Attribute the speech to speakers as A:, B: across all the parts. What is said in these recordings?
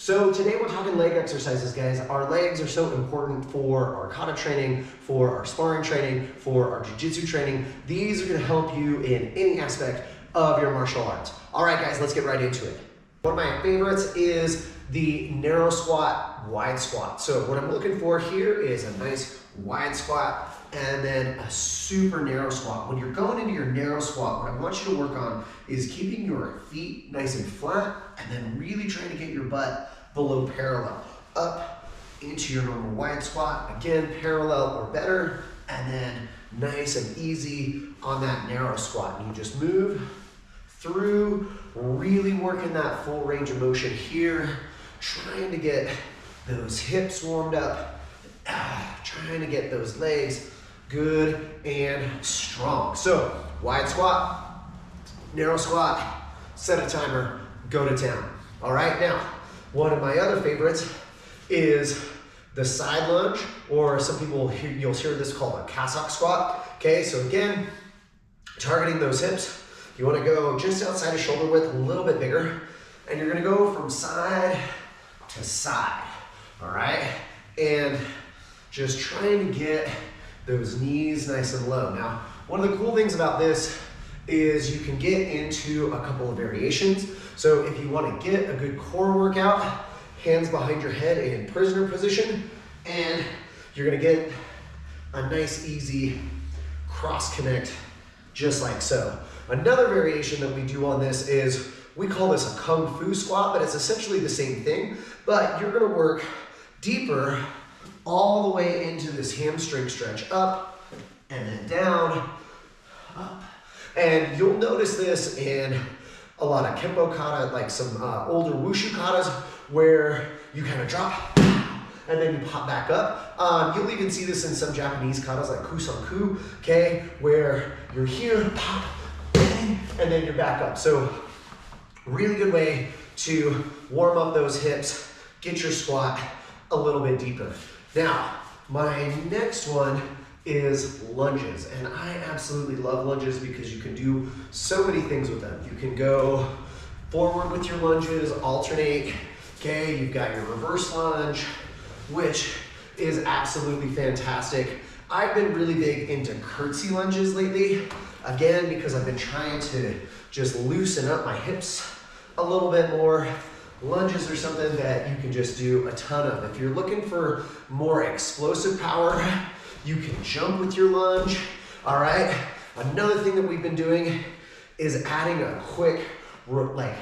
A: So today we're talking leg exercises, guys. Our legs are so important for our kata training, for our sparring training, for our jiu-jitsu training. These are gonna help you in any aspect of your martial arts. All right, guys, let's get right into it. One of my favorites is the narrow squat, wide squat. So what I'm looking for here is a nice wide squat and then a super narrow squat. When you're going into your narrow squat, what I want you to work on is keeping your feet nice and flat and then really trying to get your butt below parallel, up into your normal wide squat. Again, parallel or better, and then nice and easy on that narrow squat. And you just move through, really working that full range of motion here, trying to get those hips warmed up, trying to get those legs good and strong. So, wide squat, narrow squat, set a timer, go to town. All right, now, one of my other favorites is the side lunge, or some people, you'll hear this called a cassock squat. Okay, so again, targeting those hips. You wanna go just outside of shoulder width, a little bit bigger, and you're gonna go from side to side, all right? And just trying to get those knees nice and low. Now, one of the cool things about this is you can get into a couple of variations. So if you want to get a good core workout, hands behind your head in prisoner position, and you're going to get a nice easy cross connect just like so. Another variation that we do on this is, we call this a kung fu squat, but it's essentially the same thing, but you're going to work deeper all the way into this hamstring stretch, up and then down, up. And you'll notice this in a lot of Kempo kata, like some older wushu katas, where you kind of drop and then you pop back up. You'll even see this in some Japanese katas like kusanku, okay, where you're here, pop, bang, and then you're back up. So really good way to warm up those hips, get your squat a little bit deeper. Now, my next one is lunges, and I absolutely love lunges because you can do so many things with them. You can go forward with your lunges, alternate, okay? You've got your reverse lunge, which is absolutely fantastic. I've been really big into curtsy lunges lately, again, because I've been trying to just loosen up my hips a little bit more. Lunges are something that you can just do a ton of. If you're looking for more explosive power, you can jump with your lunge, all right? Another thing that we've been doing is adding a quick, like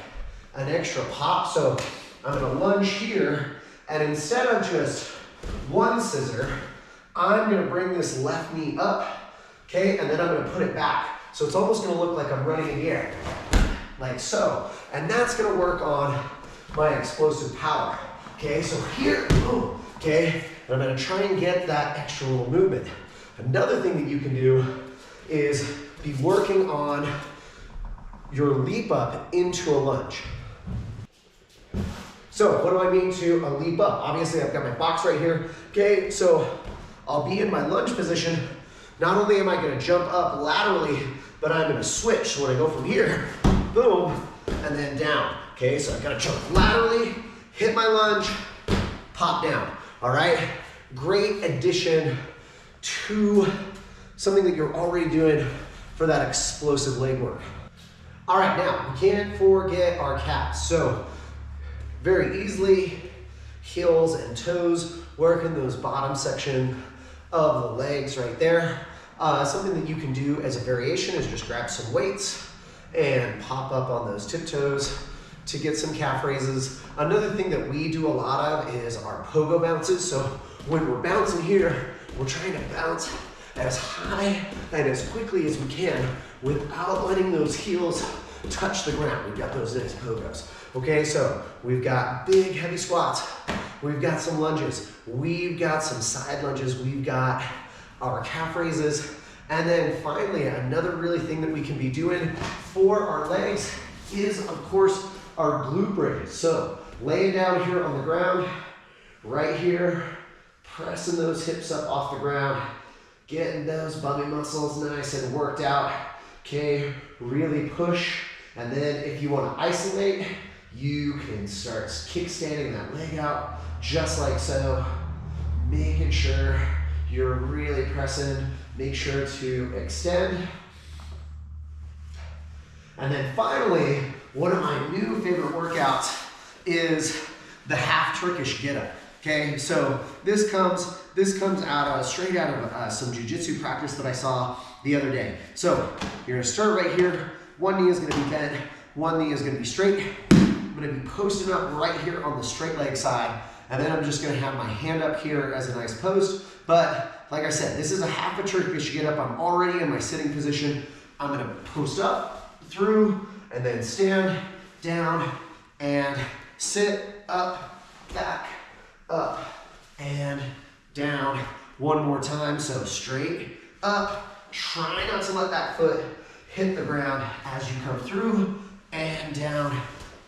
A: an extra pop. So I'm gonna lunge here, and instead of just one scissor, I'm gonna bring this left knee up, okay? And then I'm gonna put it back. So it's almost gonna look like I'm running in the air, like so. And that's gonna work on my explosive power, okay? So here, boom, okay? And I'm gonna try and get that extra little movement. Another thing that you can do is be working on your leap up into a lunge. So what do I mean to a leap up? Obviously I've got my box right here, okay? So I'll be in my lunge position. Not only am I gonna jump up laterally, but I'm gonna switch. So when I go from here, boom, and then down. Okay, so I gotta jump laterally, hit my lunge, pop down, all right? Great addition to something that you're already doing for that explosive leg work. All right, now, we can't forget our calves. So very easily, heels and toes, working those bottom section of the legs right there. Something that you can do as a variation is just grab some weights and pop up on those tiptoes to get some calf raises. Another thing that we do a lot of is our pogo bounces. So when we're bouncing here, we're trying to bounce as high and as quickly as we can without letting those heels touch the ground. We've got those nice pogos. Okay, so we've got big heavy squats. We've got some lunges. We've got some side lunges. We've got our calf raises. And then finally, another really thing that we can be doing for our legs is, of course, our glute bridges. So laying down here on the ground, right here, pressing those hips up off the ground, getting those bummy muscles nice and worked out. Okay, really push. And then if you want to isolate, you can start kickstanding that leg out just like so, making sure you're really pressing. Make sure to extend. And then finally, one of my new favorite workouts is the half Turkish Get-Up. Okay, so this comes out straight out of some jiu-jitsu practice that I saw the other day. So you're gonna start right here. One knee is gonna be bent, one knee is gonna be straight. I'm gonna be posting up right here on the straight leg side, and then I'm just gonna have my hand up here as a nice post. But like I said, this is a half a Turkish Get-Up. I'm already in my sitting position. I'm gonna post up, through, and then stand, down, and sit, up, back, up, and down. One more time, so straight, up. Try not to let that foot hit the ground as you come through, and down.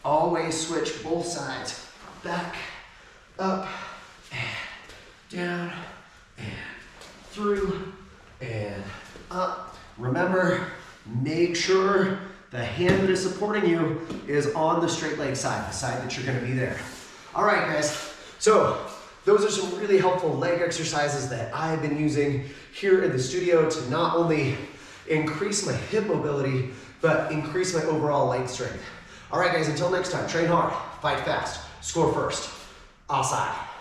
A: Always switch both sides. Back, up, and down, and through, and up. Remember, make sure the hand that is supporting you is on the straight leg side, the side that you're gonna be there. All right, guys, so those are some really helpful leg exercises that I've been using here in the studio to not only increase my hip mobility, but increase my overall leg strength. All right, guys, until next time, train hard, fight fast, score first. Outside.